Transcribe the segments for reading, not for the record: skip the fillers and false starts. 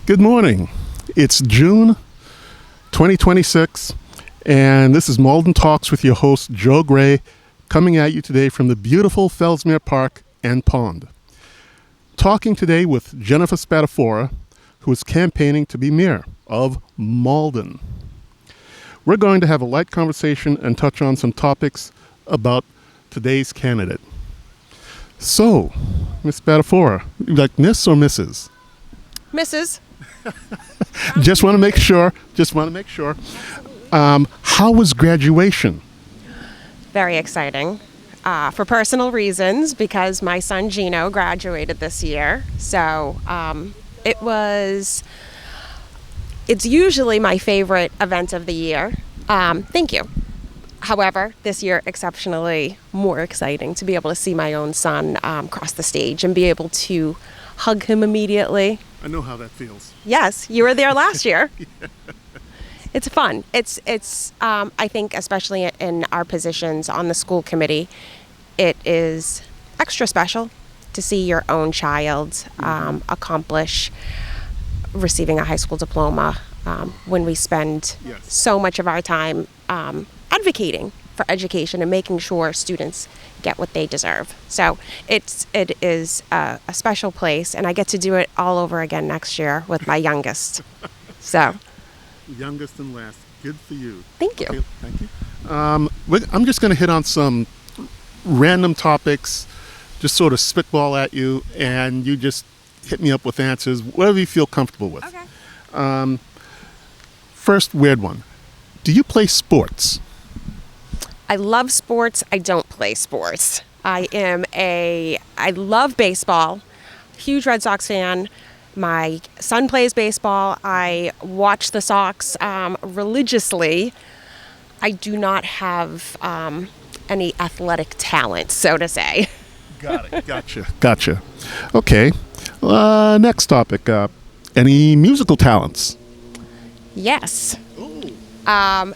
Good morning. It's June 2026, and this is Malden Talks with your host, Joe Gray, coming at you today from the beautiful Fellsmere Park and Pond. Talking today with Jenn Spadafora, who is campaigning to be mayor of Malden. We're going to have a light conversation and touch on some topics about today's candidate. So, Ms. Spadafora, you like Miss or Mrs.? Mrs. Just want to make sure. How was graduation? Very exciting. For personal reasons, because my son Gino graduated this year. So it's usually my favorite event of the year. Thank you. However, this year exceptionally more exciting to be able to see my own son cross the stage and be able to hug him immediately. I know how that feels. Yes, you were there last year. Yeah. It's fun. It's I think especially in our positions on the school committee, it is extra special to see your own child accomplish receiving a high school diploma when we spend so much of our time advocating for education and making sure students get what they deserve. So it is a special place, and I get to do it all over again next year with my youngest. So youngest and last. Good for you. Thank you. Okay, thank you. I'm just going to hit on some random topics, just sort of spitball at you, and you just hit me up with answers, whatever you feel comfortable with. Okay. First weird one. Do you play sports? I love sports. I don't play sports. I love baseball. Huge Red Sox fan. My son plays baseball. I watch the Sox religiously. I do not have any athletic talent, so to say. Got it. Gotcha. Okay. Next topic. Any musical talents? Yes.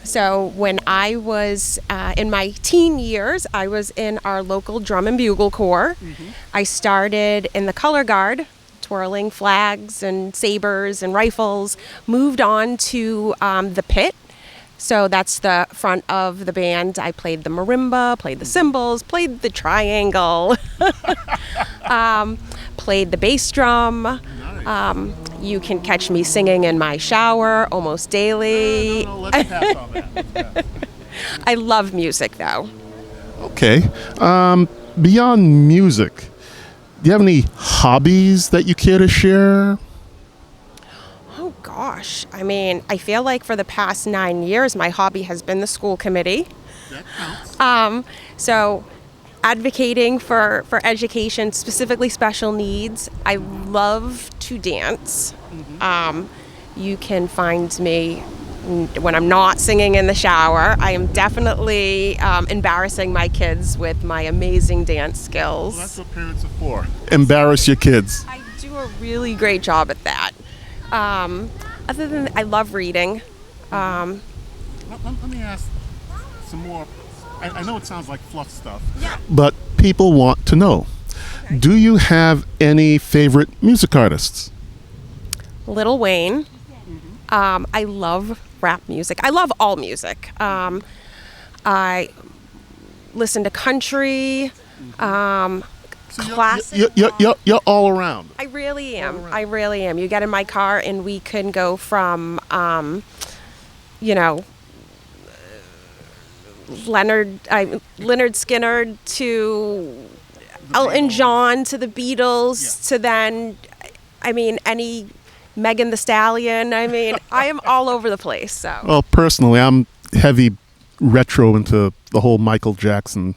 So when I was in my teen years, I was in our local drum and bugle corps. Mm-hmm. I started in the color guard, twirling flags and sabers and rifles, moved on to the pit. So that's the front of the band. I played the marimba, played the cymbals, played the triangle, played the bass drum. You can catch me singing in my shower almost daily. No, let's pass on that. I love music, though. Okay. Beyond music, do you have any hobbies that you care to share? Oh, gosh. I mean, I feel like for the past 9 years, my hobby has been the school committee. That counts. So advocating for education, specifically special needs. I love to dance. Mm-hmm. You can find me when I'm not singing in the shower. I am definitely embarrassing my kids with my amazing dance skills. Well, that's what parents are for. Embarrass your kids. I do a really great job at that. Other than I love reading. Let me ask some more. I know it sounds like fluff stuff, but people want to know. Okay. Do you have any favorite music artists? Lil Wayne. Mm-hmm. I love rap music. I love all music. I listen to country, So classic. You're all around. I really am. You get in my car and we can go from, Leonard Skinner to Elton John to the Beatles to then, any Megan Thee Stallion. I am all over the place. So. Well, personally, I'm heavy retro into the whole Michael Jackson.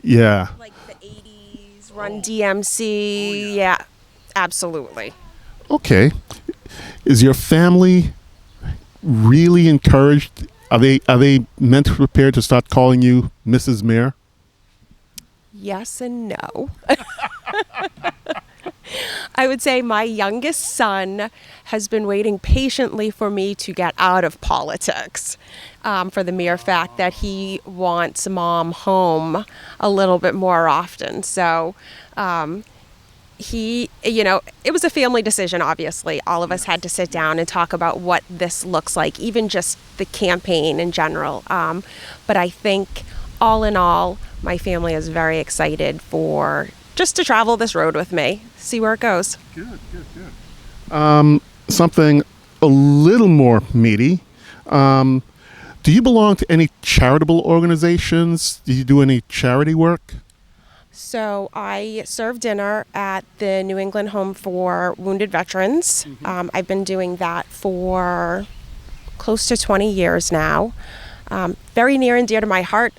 Yeah. Like the 80s, Run DMC. Yeah, absolutely. Okay. Is your family really encouraged? Are they mentally prepared to start calling you Mrs. Mayor? Yes and no. I would say my youngest son has been waiting patiently for me to get out of politics, for the mere fact that he wants mom home a little bit more often. So he it was a family decision, obviously. All of us had to sit down and talk about what this looks like, even just the campaign in general. But I think all in all, my family is very excited for just to travel this road with me, see where it goes. Good. Something a little more meaty. Do you belong to any charitable organizations? Do you do any charity work? So I serve dinner at the New England Home for Wounded Veterans. I've been doing that for close to 20 years now. Very near and dear to my heart.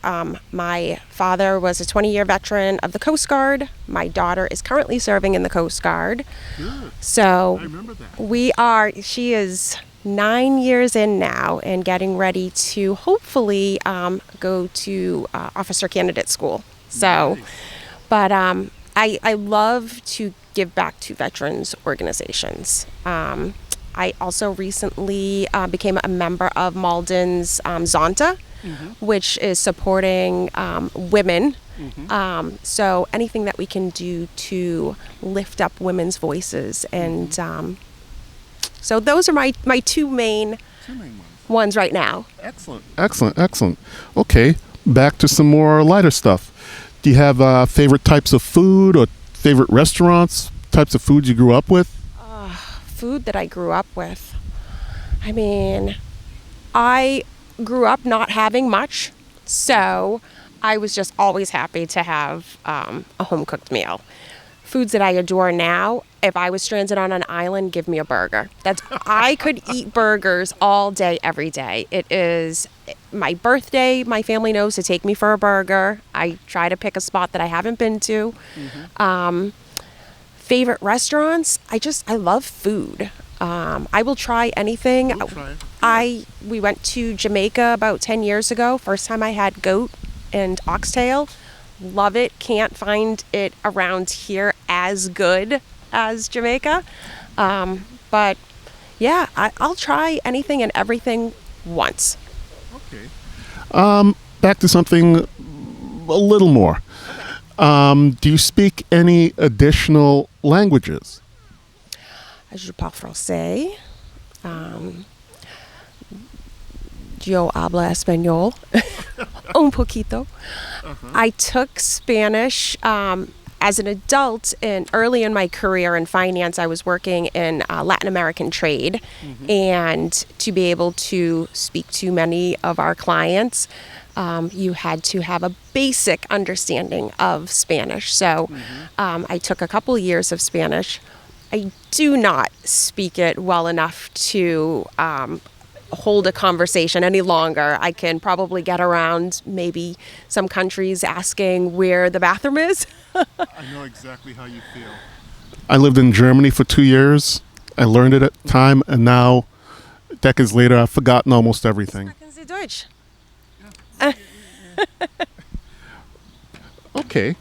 My father was a 20-year veteran of the Coast Guard. My daughter is currently serving in the Coast Guard. Good. So I remember that. she is 9 years in now and getting ready to hopefully go to officer candidate school. So, Nice. but I love to give back to veterans organizations. I also recently became a member of Malden's Zonta, which is supporting women. So anything that we can do to lift up women's voices. And so those are my two main ones right now. Excellent. Okay, back to some more lighter stuff. Do you have favorite types of food or favorite restaurants, types of foods you grew up with? Food that I grew up with. I mean, I grew up not having much, so I was just always happy to have a home-cooked meal. Foods that I adore now, if I was stranded on an island, give me a burger. I could eat burgers all day, every day. It is my birthday. My family knows to take me for a burger. I try to pick a spot that I haven't been to. Favorite restaurants? I love food. I will try anything. We'll try it. We went to Jamaica about 10 years ago. First time I had goat and oxtail. Love it. Can't find it around here as good as Jamaica. But yeah, I'll try anything and everything once. Okay. Back to something a little more. Do you speak any additional languages? Je parle français. Yo hablo español. Un poquito. I took Spanish as an adult, and early in my career in finance, I was working in Latin American trade. And to be able to speak to many of our clients, you had to have a basic understanding of Spanish. So I took a couple years of Spanish. I do not speak it well enough to hold a conversation any longer. I can probably get around maybe some countries asking where the bathroom is. I know exactly how you feel. I lived in Germany for 2 years. I learned it at the time, and now, decades later, I've forgotten almost everything. Sprechen Sie Deutsch? Okay.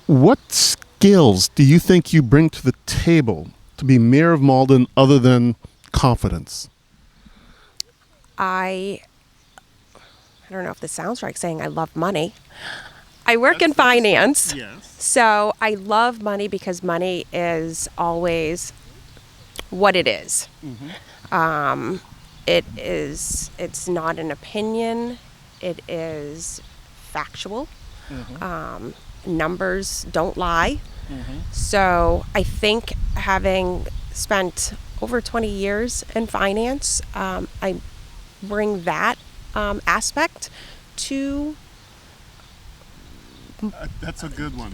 What skills do you think you bring to the table to be mayor of Malden other than confidence? I don't know if this sounds right saying I love money. I work in finance. Yes. So I love money because money is always what it is. It's not an opinion. It is factual. Numbers don't lie. So I think having spent over 20 years in finance, I bring that aspect to That's a good one.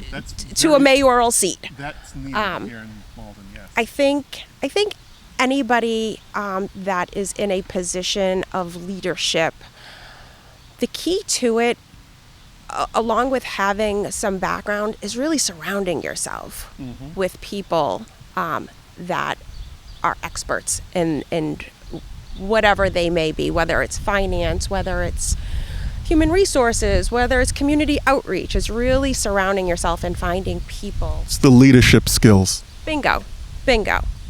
to a mayoral seat. That's needed here in Malden, yes. I think anybody that is in a position of leadership, the key to it, along with having some background, is really surrounding yourself with people that are experts in whatever they may be, whether it's finance, whether it's human resources, whether it's community outreach. Is really surrounding yourself and finding people. It's the leadership skills. Bingo.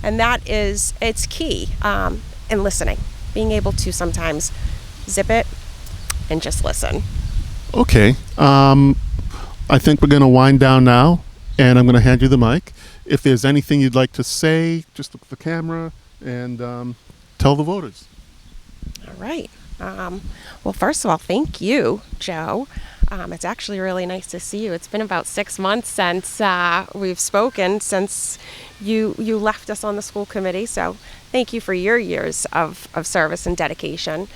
And that is, it's key. And listening, being able to sometimes zip it and just listen. Okay. I think we're going to wind down now. And I'm going to hand you the mic. If there's anything you'd like to say, just look at the camera and tell the voters. All right. Well, first of all, thank you, Joe. It's actually really nice to see you. It's been about 6 months since we've spoken, since you left us on the school committee. So thank you for your years of service and dedication.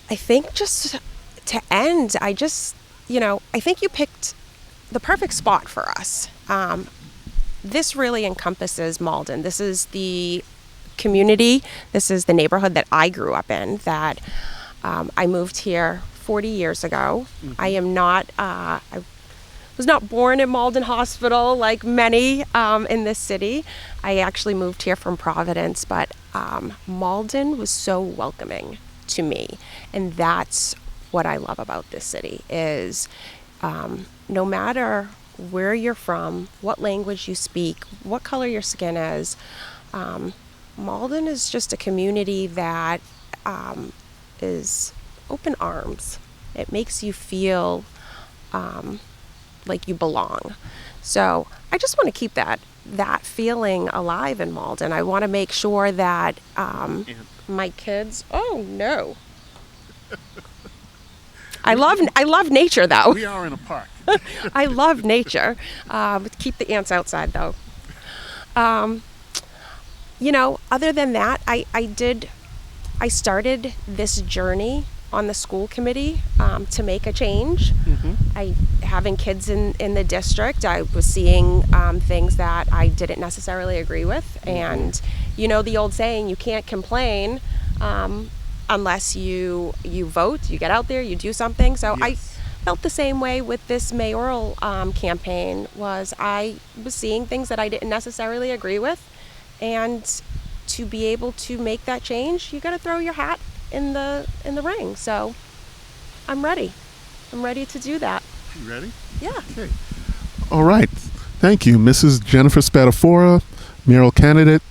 I think just to end, I think you picked the perfect spot for us. This really encompasses Malden. This is the community. This is the neighborhood that I grew up in, that I moved here 40 years ago. Mm-hmm. I was not born in Malden Hospital like many in this city. I actually moved here from Providence, but Malden was so welcoming to me. And that's what I love about this city is no matter where you're from, what language you speak, what color your skin is, Malden is just a community that is open arms. It makes you feel like you belong. So I just want to keep that feeling alive in Malden. I want to make sure that my kids. Oh no! I love nature though. We are in a park. I love nature. Keep the ants outside though. Other than that, I started this journey on the school committee to make a change. Mm-hmm. Having kids in the district, I was seeing things that I didn't necessarily agree with. Mm-hmm. And the old saying, you can't complain unless you vote, you get out there, you do something. So yes. I felt the same way with this mayoral campaign. I was seeing things that I didn't necessarily agree with, and to be able to make that change, you got to throw your hat in the ring. So I'm ready to do that. You ready? Yeah. Okay. All right. Thank you, Mrs. Jennifer Spadafora, mayoral candidate.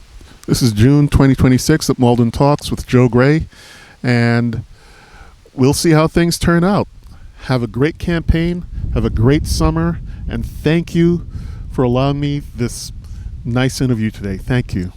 This is June 2026 at Malden Talks with Joe Gray, and we'll see how things turn out. Have a great campaign, have a great summer, and thank you for allowing me this nice interview today. Thank you.